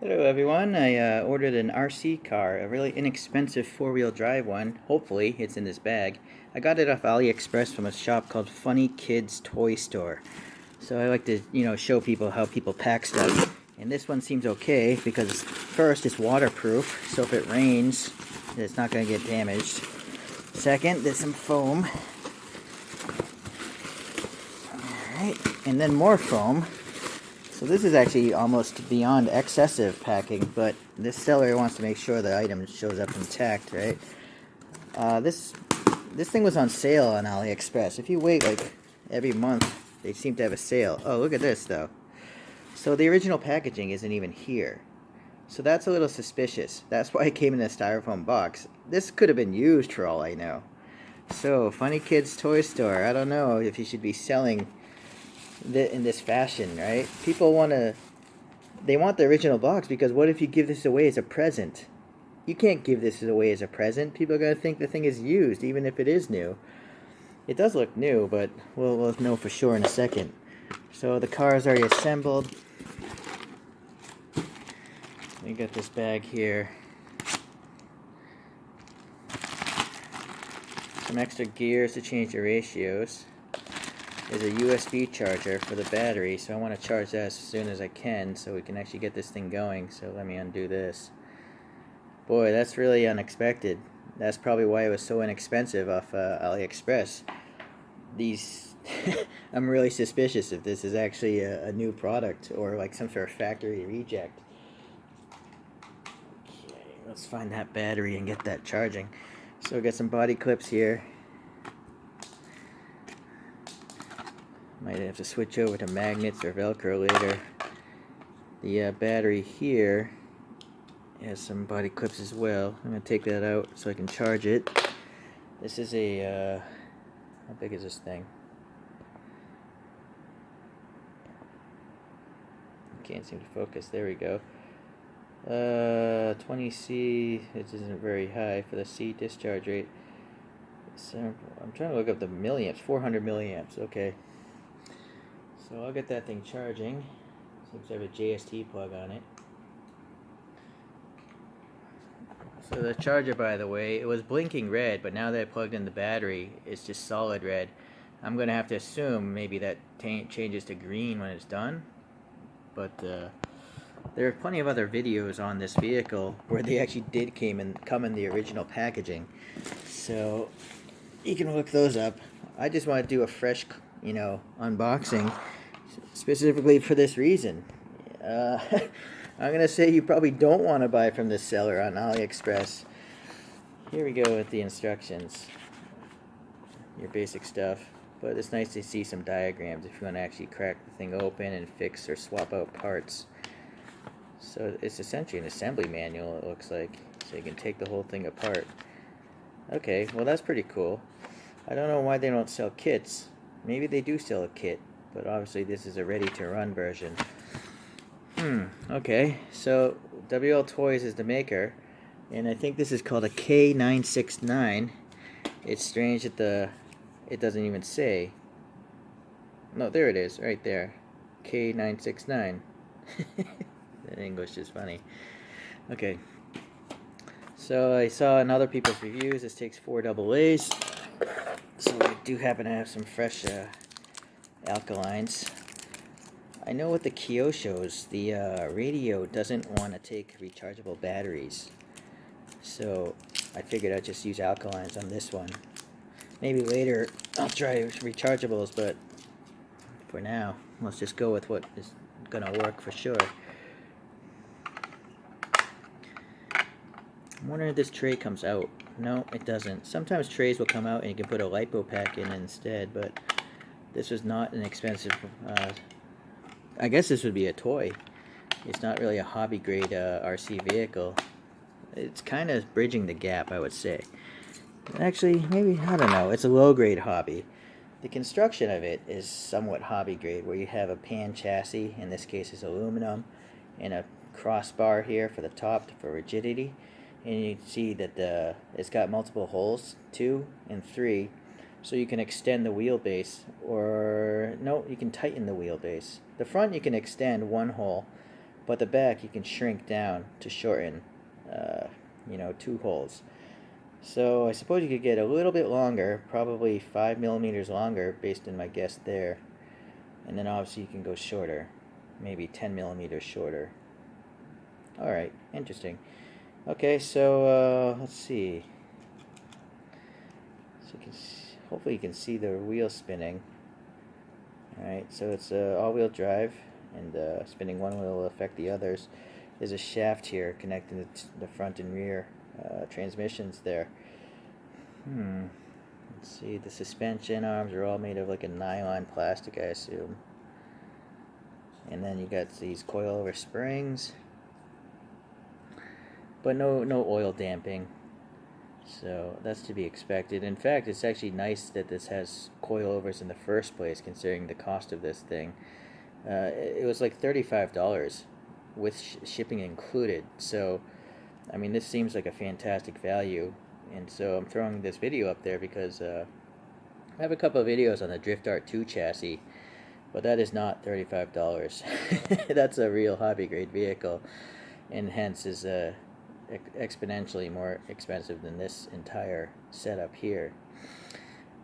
Hello everyone, I ordered an RC car, a really inexpensive four-wheel drive one. Hopefully it's in this bag. I got it off AliExpress from a shop called Funny Kids Toy Store. So I like to, show people how people pack stuff. And this one seems okay because first it's waterproof, so if it rains, it's not going to get damaged. Second, there's some foam. Alright, and then more foam. So this is actually almost beyond excessive packing, but this seller wants to make sure the item shows up intact, right? This thing was on sale on AliExpress. If you wait like every month, they seem to have a sale. Oh, look at this though. So the original packaging isn't even here. So that's a little suspicious. That's why it came in a styrofoam box. This could have been used for all I know. So, Funny Kids Toy Store. I don't know if you should be selling in this fashion, right? People want the original box, because what if you give this away as a present? You can't give this away as a present. People are going to think the thing is used, even if it is new. It does look new, but we'll know for sure in a second. So the car is already assembled. We got this bag here. Some extra gears to change the ratios. There's a USB charger for the battery, so I want to charge that as soon as I can so we can actually get this thing going. So let me undo this. Boy, that's really unexpected. That's probably why it was so inexpensive off AliExpress. I'm really suspicious if this is actually a new product or like some sort of factory reject. Okay, let's find that battery and get that charging. So we got some body clips here. Might have to switch over to magnets or Velcro later. The battery here has some body clips as well. I'm going to take that out so I can charge it. This is a, how big is this thing? Can't seem to focus. There we go. 20C, it isn't very high for the C discharge rate. So I'm trying to look up the milliamps, 400 milliamps, okay. So I'll get that thing charging. Seems to have a JST plug on it. So the charger, by the way, it was blinking red, but now that I plugged in the battery, it's just solid red. I'm going to have to assume maybe that changes to green when it's done. But there are plenty of other videos on this vehicle where they actually did come in the original packaging. So you can look those up. I just want to do a fresh, unboxing specifically for this reason. I'm going to say you probably don't want to buy from this seller on AliExpress. Here we go with the instructions. Your basic stuff. But it's nice to see some diagrams if you want to actually crack the thing open and fix or swap out parts. So it's essentially an assembly manual, it looks like. So you can take the whole thing apart. Okay, well that's pretty cool. I don't know why they don't sell kits. Maybe they do sell a kit, but obviously this is a ready-to-run version. Okay, so WLtoys is the maker, and I think this is called a K969. It's strange that it doesn't even say. No, there it is, right there. K969. That English is funny. Okay. So I saw in other people's reviews this takes 4 AA's. So I do happen to have some fresh alkalines. I know with the Kyoshos, the radio doesn't want to take rechargeable batteries. So I figured I'd just use alkalines on this one. Maybe later I'll try rechargeables, but for now, let's just go with what is gonna work for sure. I'm wondering if this tray comes out. No, it doesn't. Sometimes trays will come out and you can put a LiPo pack in instead, but this was not an expensive, I guess this would be a toy. It's not really a hobby grade RC vehicle. It's kind of bridging the gap, I would say. Actually, maybe, I don't know, it's a low grade hobby. The construction of it is somewhat hobby grade, where you have a pan chassis, in this case it's aluminum, and a crossbar here for the top for rigidity. And you can see that it's got multiple holes, 2 and 3, so you can extend the wheelbase, or no, you can tighten the wheelbase. The front you can extend 1 hole, but the back you can shrink down to shorten, you know, 2 holes. So I suppose you could get a little bit longer, probably 5 millimeters longer based on my guess there. And then obviously you can go shorter, maybe 10 millimeters shorter. Alright, interesting. Okay, so let's see. So you can hopefully you can see the wheel spinning. Alright, so it's all-wheel drive, and spinning one wheel will affect the others. There's a shaft here connecting the front and rear transmissions there. Let's see, the suspension arms are all made of like a nylon plastic, I assume. And then you got these coilover springs, but no oil damping, so that's to be expected. In fact, it's actually nice that this has coilovers in the first place, considering the cost of this thing. It was like $35 with shipping included, so I mean, this seems like a fantastic value. And so I'm throwing this video up there because I have a couple of videos on the Drift Art 2 chassis, but that is not $35. That's a real hobby grade vehicle, and hence is exponentially more expensive than this entire setup here.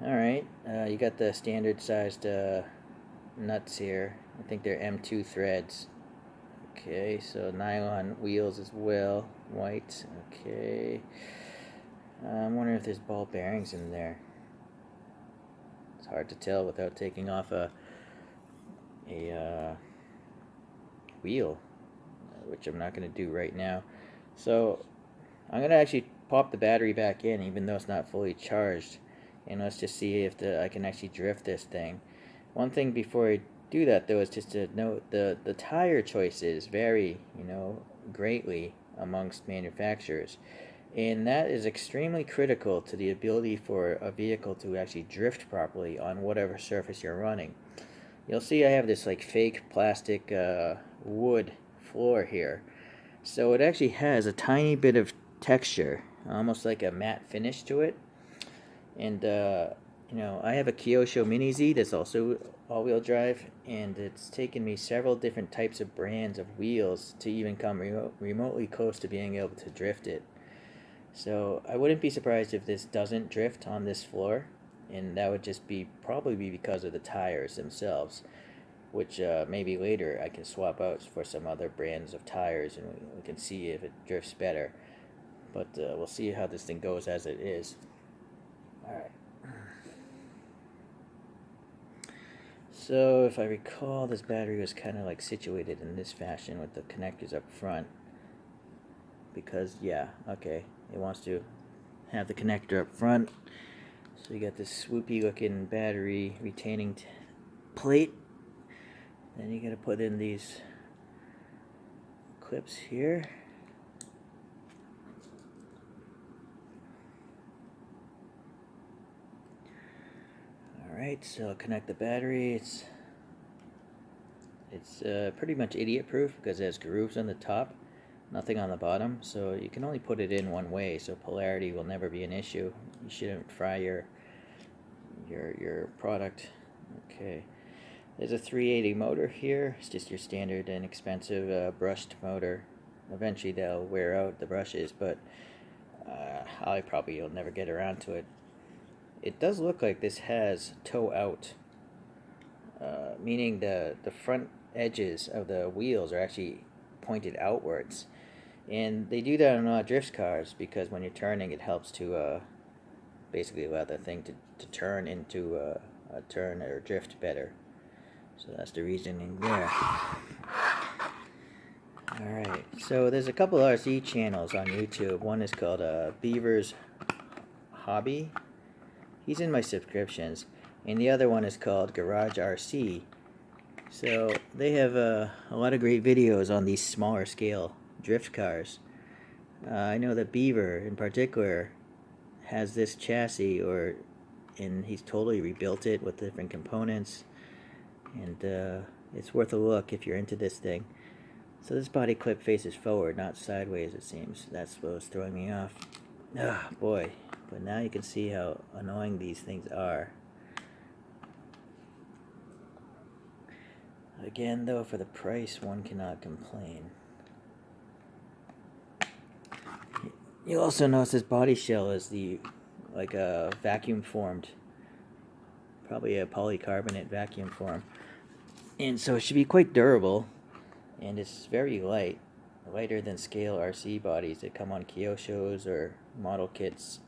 Alright, you got the standard sized nuts here. I think they're M2 threads. Okay, so nylon wheels as well, white. Okay, I'm wondering if there's ball bearings in there. It's hard to tell without taking off a wheel, which I'm not going to do right now. So I'm going to actually pop the battery back in, even though it's not fully charged, and let's just see if I can actually drift this thing. One thing before I do that, though, is just to note the tire choices vary, you know, greatly amongst manufacturers, and that is extremely critical to the ability for a vehicle to actually drift properly on whatever surface you're running. You'll see I have this like fake plastic wood floor here, so it actually has a tiny bit of texture, almost like a matte finish to it. And you know, I have a Kyosho Mini Z that's also all-wheel drive, and it's taken me several different types of brands of wheels to even come remotely close to being able to drift it. So I wouldn't be surprised if this doesn't drift on this floor, and that would just probably be because of the tires themselves, which maybe later I can swap out for some other brands of tires, and we can see if it drifts better. But we'll see how this thing goes as it is. Alright. So if I recall, this battery was kind of like situated in this fashion with the connectors up front, because yeah, okay, it wants to have the connector up front. So you got this swoopy looking battery retaining plate. Then you got to put in these clips here. Alright, so I'll connect the battery. It's pretty much idiot proof because it has grooves on the top, nothing on the bottom, so you can only put it in one way, so polarity will never be an issue. You shouldn't fry your product. Okay, there's a 380 motor here. It's just your standard inexpensive brushed motor. Eventually they'll wear out the brushes, but I probably will never get around to it. It does look like this has toe out, meaning the front edges of the wheels are actually pointed outwards, and they do that on a lot of drift cars because when you're turning, it helps to basically allow the thing to turn into a turn or drift better. So that's the reasoning there. Alright, so there's a couple RC channels on YouTube. One is called Beaver's Hobby. He's in my subscriptions. And the other one is called Garage RC. So they have a lot of great videos on these smaller scale drift cars. I know that Beaver in particular has this chassis, and he's totally rebuilt it with different components, and it's worth a look if you're into this thing. So this body clip faces forward, not sideways, it seems. That's what was throwing me off. Ah, boy. But now you can see how annoying these things are. Again, though, for the price, one cannot complain. You'll also notice this body shell is like a vacuum formed, probably a polycarbonate vacuum form. And so it should be quite durable, and it's very light, lighter than scale RC bodies that come on Kyoshos or model kits.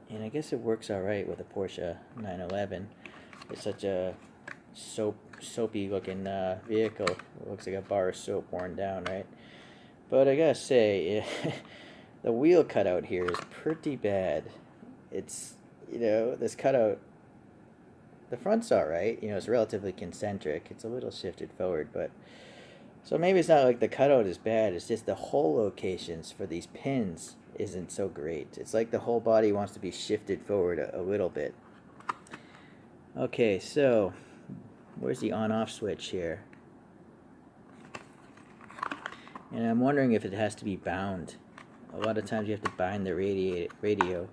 And I guess it works alright with a Porsche 911. It's such a soapy looking vehicle. It looks like a bar of soap worn down, right? But I gotta say, the wheel cutout here is pretty bad. It's, this cutout, the front's alright, it's relatively concentric. It's a little shifted forward, but so maybe it's not like the cutout is bad, it's just the hole locations for these pins isn't so great. It's like the whole body wants to be shifted forward a little bit. Okay, so where's the on-off switch here? And I'm wondering if it has to be bound. A lot of times you have to bind the radio.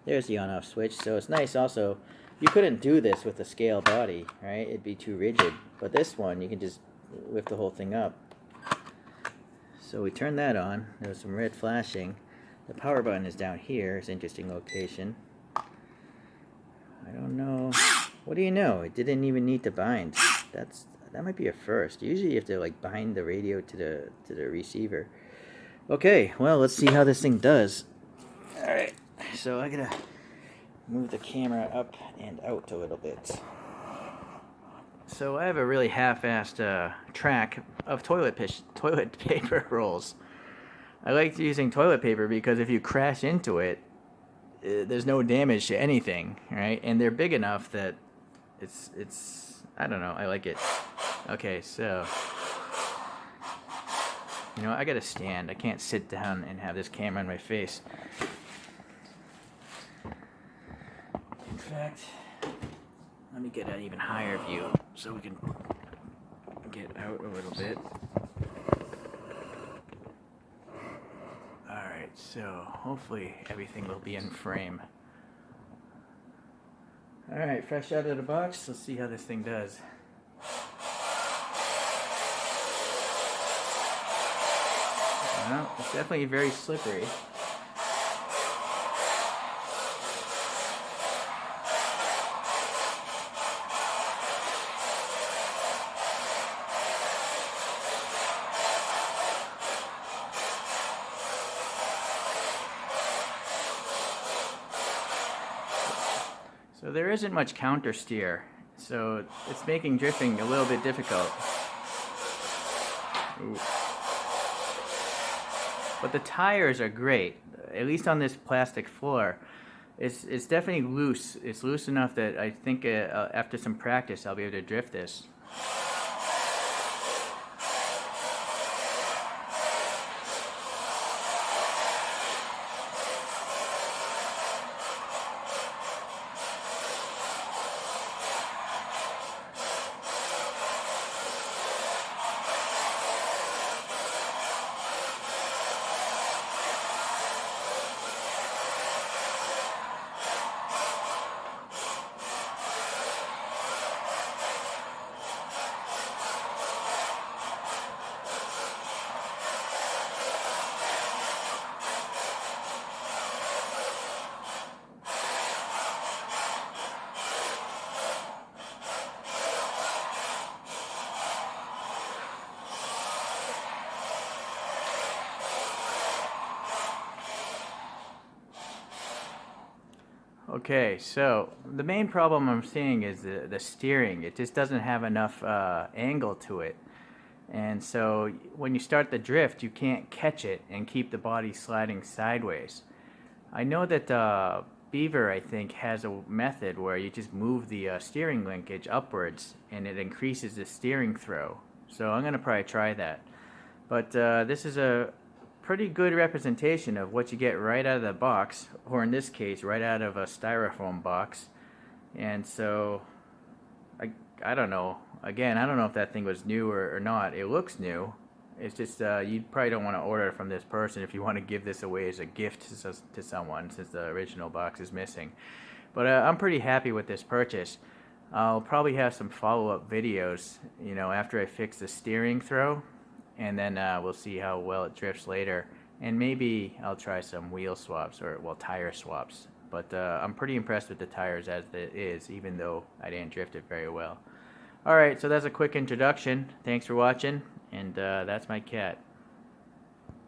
There's the on-off switch. So it's nice also. You couldn't do this with a scale body, right? It'd be too rigid. But this one, you can just lift the whole thing up. So we turn that on. There's some red flashing. The power button is down here. It's an interesting location. I don't know. What do you know? It didn't even need to bind. That might be a first. Usually you have to like bind the radio to the receiver. Okay, well, let's see how this thing does. Alright, so I gotta move the camera up and out a little bit. So I have a really half-assed track of toilet paper rolls. I like using toilet paper because if you crash into it, there's no damage to anything, right? And they're big enough that it's I don't know, I like it. Okay, so I gotta stand. I can't sit down and have this camera in my face. In fact, let me get an even higher view so we can get out a little bit. Alright, so hopefully everything will be in frame. Alright, fresh out of the box, let's see how this thing does. Well, it's definitely very slippery. So there isn't much counter steer, so it's making drifting a little bit difficult. Ooh. But the tires are great, at least on this plastic floor. It's definitely loose. It's loose enough that I think after some practice I'll be able to drift this. Okay, so the main problem I'm seeing is the steering. It just doesn't have enough angle to it. And so when you start the drift, you can't catch it and keep the body sliding sideways. I know that Beaver, I think, has a method where you just move the steering linkage upwards and it increases the steering throw. So I'm going to probably try that. But this is a pretty good representation of what you get right out of the box, or in this case, right out of a styrofoam box. And so, I don't know. Again, I don't know if that thing was new or not. It looks new. It's just you probably don't want to order it from this person if you want to give this away as a gift to someone, since the original box is missing. But I'm pretty happy with this purchase. I'll probably have some follow-up videos, you know, after I fix the steering throw, and then we'll see how well it drifts later. And maybe I'll try some wheel swaps, or well, tire swaps. But I'm pretty impressed with the tires as it is, even though I didn't drift it very well. Alright, so that's a quick introduction. Thanks for watching, and that's my cat.